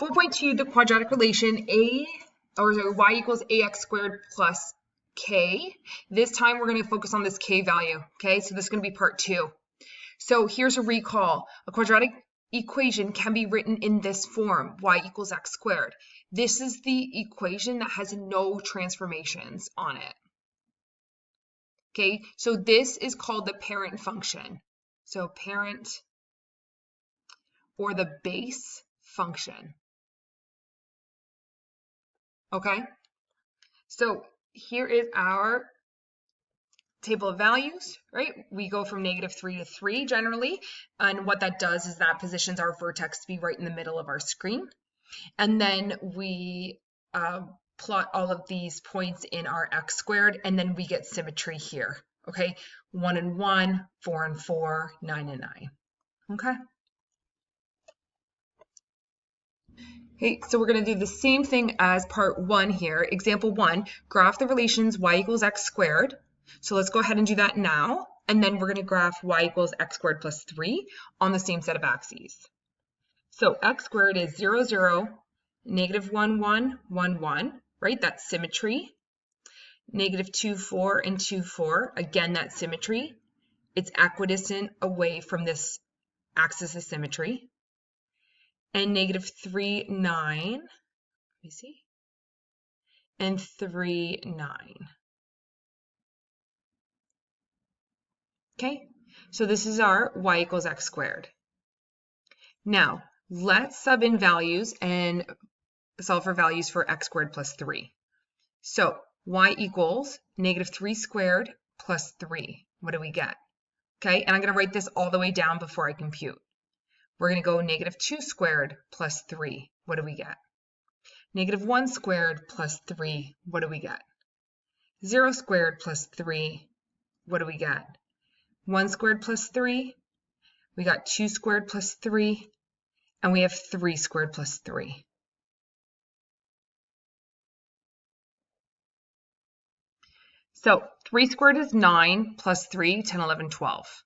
4.2, the quadratic relation y equals ax squared plus k. This time we're going to focus on this k value, okay? So this is going to be part 2. So here's a recall. A quadratic equation can be written in this form, y equals x squared. This is the equation that has no transformations on it. Okay, so this is called the parent function. So parent or the base function. Okay, so here is our table of values, right? We go from -3 to 3 generally, and what that does is that positions our vertex to be right in the middle of our screen. And then we plot all of these points in our x squared, and then we get symmetry here, okay? 1 and 1, 4 and 4, 9 and 9, okay? Okay, so we're going to do the same thing as part 1 here. Example 1, graph the relations y equals x squared. So let's go ahead and do that now. And then we're going to graph y equals x squared plus 3 on the same set of axes. So x squared is 0, 0, -1, 1, 1, 1, right? That's symmetry. -2, 4, and 2, 4. Again, that's symmetry. It's equidistant away from this axis of symmetry. And -3, 9. Let me see. And 3, 9. Okay, so this is our y equals x squared. Now, let's sub in values and solve for values for x squared plus 3. So y equals -3 squared plus 3. What do we get? Okay, and I'm going to write this all the way down before I compute. We're going to go -2 squared plus 3. What do we get? -1 squared plus 3. What do we get? 0 squared plus 3. What do we get? 1 squared plus 3. We got 2 squared plus 3. And we have 3 squared plus 3. So 3 squared is 9 plus 3, 10, 11, 12.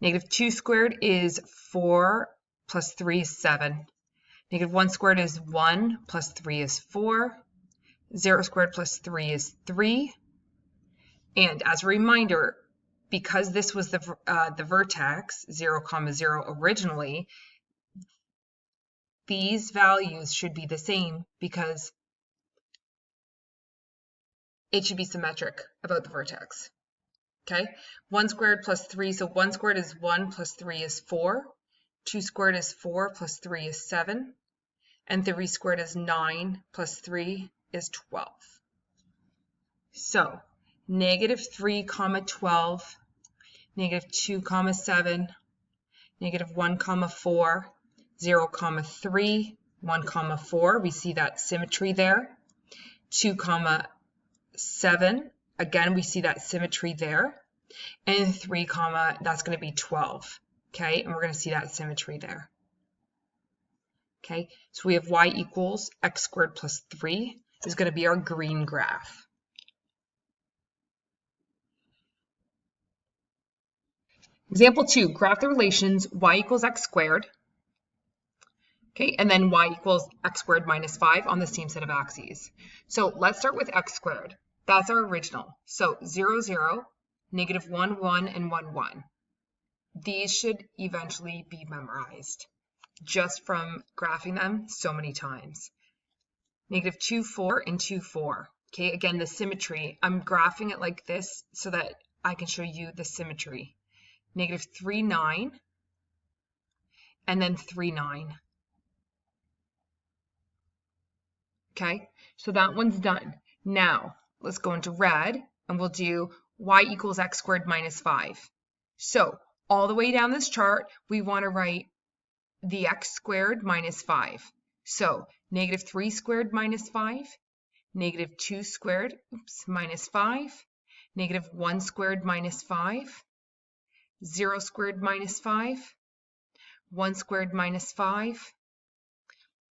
-2 squared is 4 plus 3 is 7. -1 squared is 1 plus 3 is 4. 0 squared plus 3 is 3. And as a reminder, because this was the vertex 0, 0 originally, these values should be the same because it should be symmetric about the vertex. Okay, 1 squared plus 3, so 1 squared is 1 plus 3 is 4. 2 squared is 4 plus 3 is 7. And 3 squared is 9 plus 3 is 12. So -3, 12, -2, 7, -1, 4, 0, 3, 1, 4. We see that symmetry there. 2, 7. Again, we see that symmetry there. And 3, that's going to be 12. Okay, and we're going to see that symmetry there. Okay, so we have y equals x squared plus 3 is going to be our green graph. Example 2, graph the relations y equals x squared. Okay, and then y equals x squared minus 5 on the same set of axes. So let's start with x squared. That's our original. So 0, 0, -1, 1, and 1, 1. These should eventually be memorized just from graphing them so many times. -2, 4, and 2, 4. Okay, again, the symmetry. I'm graphing it like this so that I can show you the symmetry. -3, 9, and then 3, 9. Okay, so that one's done. Now, let's go into red, and we'll do y equals x squared minus 5. So, all the way down this chart, we want to write the x squared minus 5. So, -3 squared minus 5, -2 squared minus 5, -1 squared minus 5, 0 squared minus 5, 1 squared minus 5,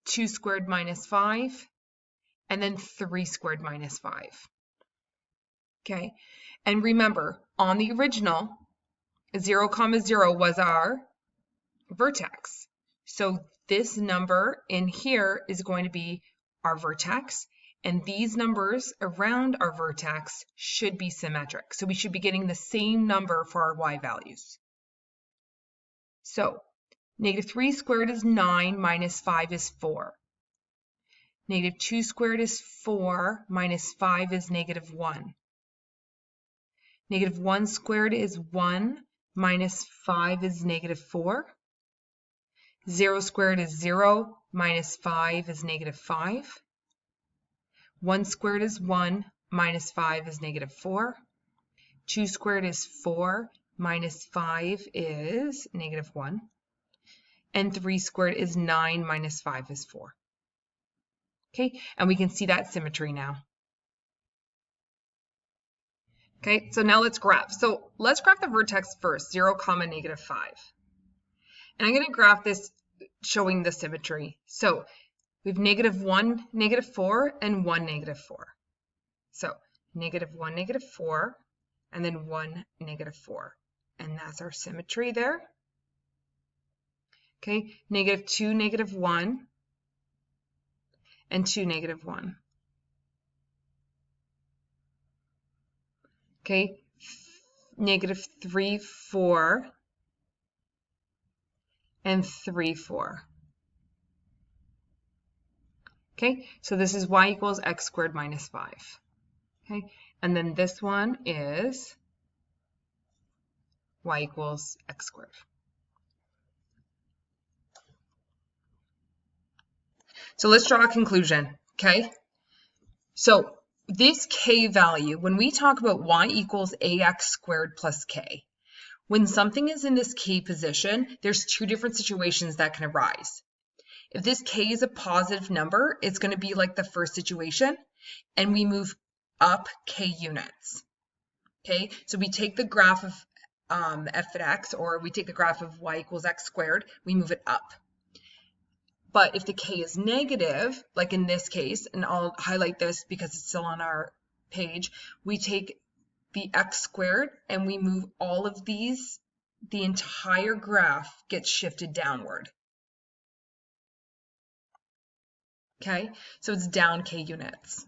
2 squared minus 5, and then 3 squared minus 5. Okay, and remember, on the original, 0, 0 was our vertex. So this number in here is going to be our vertex, and these numbers around our vertex should be symmetric. So we should be getting the same number for our y values. So -3 squared is 9 minus 5 is 4. -2 squared is 4 minus 5 is -1. -1 squared is 1 minus 5 is -4. 0 squared is 0 minus 5 is -5. 1 squared is 1 minus 5 is -4. 2 squared is 4 minus 5 is -1. And 3 squared is 9 minus 5 is 4. Okay, and we can see that symmetry now. Okay, so now let's graph. So let's graph the vertex first, 0, -5. And I'm going to graph this showing the symmetry. So we have -1, -4, and 1, -4. So -1, -4, and then 1, -4. And that's our symmetry there. Okay, -2, -1, and 2, -1. Okay, -3, 4, and 3, 4. Okay, so this is y equals x squared minus 5. Okay, and then this one is y equals x squared. So let's draw a conclusion, okay? So this k value, when we talk about y equals ax squared plus k, when something is in this k position, there's two different situations that can arise. If this k is a positive number, it's going to be like the first situation, and we move up k units. Okay, so we take the graph of f at x, or we take the graph of y equals x squared, we move it up. But if the k is negative, like in this case, and I'll highlight this because it's still on our page, we take the x squared and we move all of these, the entire graph gets shifted downward. Okay, so it's down k units.